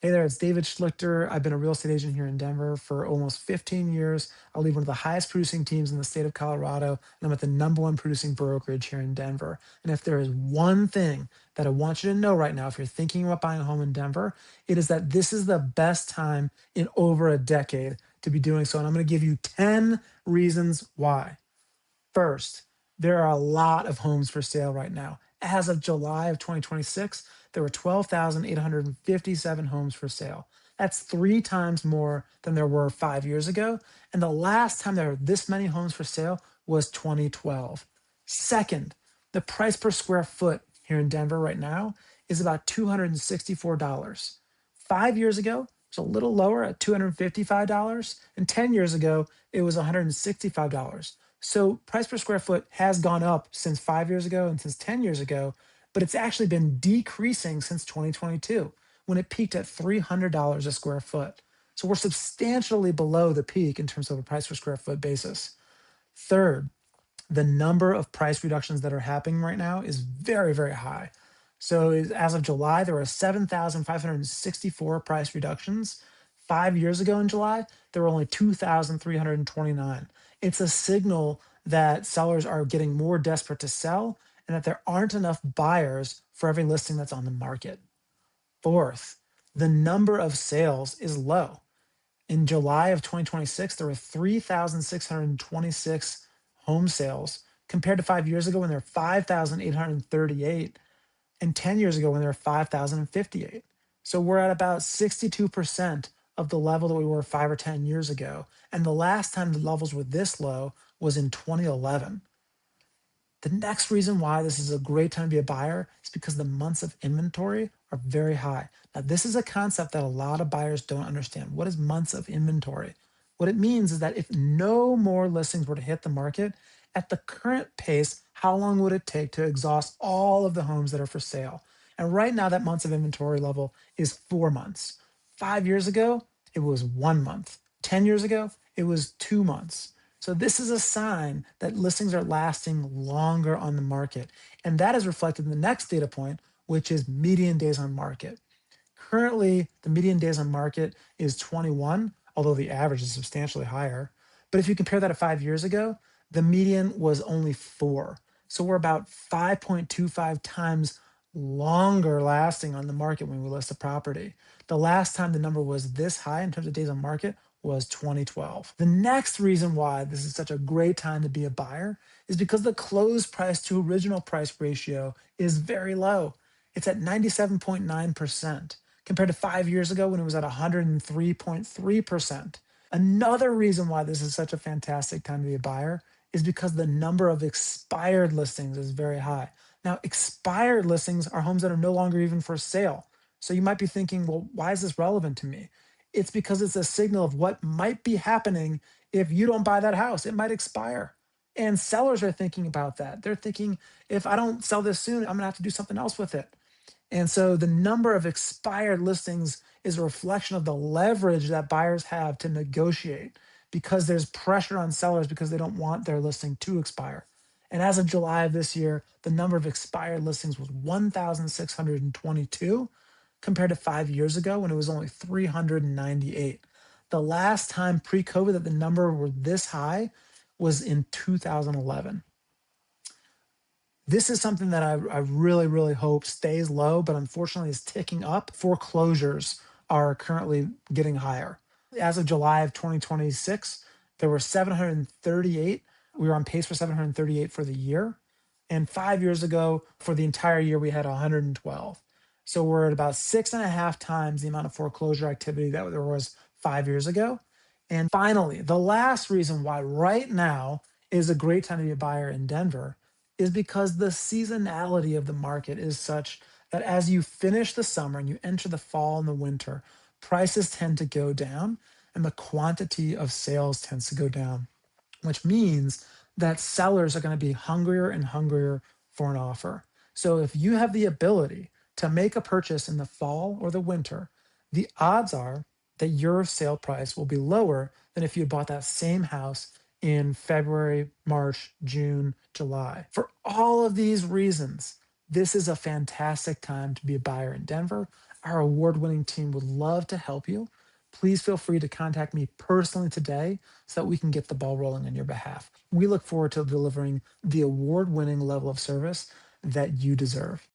Hey there, it's David Schlichter. I've been a real estate agent here in Denver for almost 15 years. I lead one of the highest producing teams in the state of Colorado, and I'm at the number one producing brokerage here in Denver. And if there is one thing that I want you to know right now, if you're thinking about buying a home in Denver, it is that this is the best time in over a decade to be doing so. And I'm going to give you 10 reasons why. First, there are a lot of homes for sale right now. As of July of 2026, there were 12,857 homes for sale. That's three times more than there were 5 years ago. And the last time there were this many homes for sale was 2012. Second, the price per square foot here in Denver right now is about $264. 5 years ago, it was a little lower at $255. And 10 years ago, it was $165. So price per square foot has gone up since 5 years ago and since 10 years ago, but it's actually been decreasing since 2022 when it peaked at $300 a square foot. So we're substantially below the peak in terms of a price per square foot basis. Third, the number of price reductions that are happening right now is very, very high. So as of July, there were 7,564 price reductions. 5 years ago in July, there were only 2,329. It's a signal that sellers are getting more desperate to sell and that there aren't enough buyers for every listing that's on the market. Fourth, the number of sales is low. In July of 2026, there were 3,626 home sales compared to 5 years ago when there were 5,838 and 10 years ago when there were 5,058. So we're at about 62% of the level that we were 5 or 10 years ago. And the last time the levels were this low was in 2011. The next reason why this is a great time to be a buyer is because the months of inventory are very high. Now, this is a concept that a lot of buyers don't understand. What is months of inventory? What it means is that if no more listings were to hit the market at the current pace, how long would it take to exhaust all of the homes that are for sale? And right now, that months of inventory level is 4 months. 5 years ago, it was 1 month. 10 years ago, it was 2 months. So this is a sign that listings are lasting longer on the market. And that is reflected in the next data point, which is median days on market. Currently, the median days on market is 21, although the average is substantially higher. But if you compare that to 5 years ago, the median was only 4. So we're about 5.25 times longer lasting on the market when we list a property. The last time the number was this high in terms of days on market was 2012. The next reason why this is such a great time to be a buyer is because the close price to original price ratio is very low. It's at 97.9% compared to 5 years ago when it was at 103.3%. Another reason why this is such a fantastic time to be a buyer is because the number of expired listings is very high. Now, expired listings are homes that are no longer even for sale. So you might be thinking, well, why is this relevant to me? It's because it's a signal of what might be happening if you don't buy that house. It might expire. And sellers are thinking about that. They're thinking, if I don't sell this soon, I'm gonna have to do something else with it. And so the number of expired listings is a reflection of the leverage that buyers have to negotiate because there's pressure on sellers because they don't want their listing to expire. And as of July of this year, the number of expired listings was 1,622 compared to 5 years ago when it was only 398. The last time pre COVID that the number were this high was in 2011. This is something that I really, really hope stays low, but unfortunately is ticking up. Foreclosures are currently getting higher. As of July of 2026, there were 738. We were on pace for 738 for the year. And 5 years ago, for the entire year, we had 112. So we're at about six and a half times the amount of foreclosure activity that there was 5 years ago. And finally, the last reason why right now is a great time to be a buyer in Denver is because the seasonality of the market is such that as you finish the summer and you enter the fall and the winter, prices tend to go down and the quantity of sales tends to go down, which means that sellers are going to be hungrier and hungrier for an offer. So if you have the ability to make a purchase in the fall or the winter, the odds are that your sale price will be lower than if you bought that same house in February, March, June, July. For all of these reasons, this is a fantastic time to be a buyer in Denver. Our award winning team would love to help you. Please feel free to contact me personally today so that we can get the ball rolling on your behalf. We look forward to delivering the award winning level of service that you deserve.